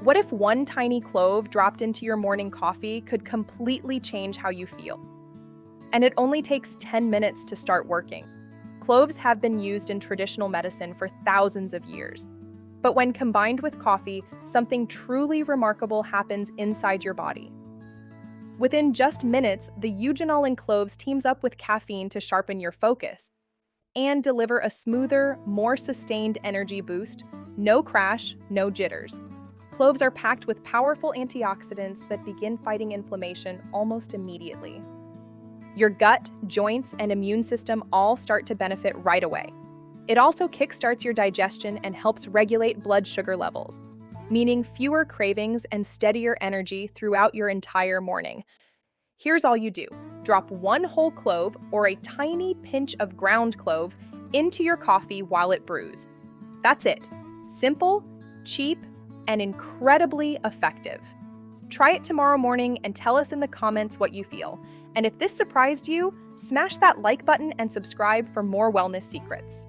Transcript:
What if one tiny clove dropped into your morning coffee could completely change how you feel? And it only takes 10 minutes to start working. Cloves have been used in traditional medicine for thousands of years. But when combined with coffee, something truly remarkable happens inside your body. Within just minutes, the eugenol in cloves teams up with caffeine to sharpen your focus and deliver a smoother, more sustained energy boost. No crash, no jitters. Cloves are packed with powerful antioxidants that begin fighting inflammation almost immediately. Your gut, joints, and immune system all start to benefit right away. It also kickstarts your digestion and helps regulate blood sugar levels, meaning fewer cravings and steadier energy throughout your entire morning. Here's all you do. Drop one whole clove or a tiny pinch of ground clove into your coffee while it brews. That's it. Simple, cheap, and incredibly effective. Try it tomorrow morning and tell us in the comments what you feel. And if this surprised you, smash that like button and subscribe for more wellness secrets.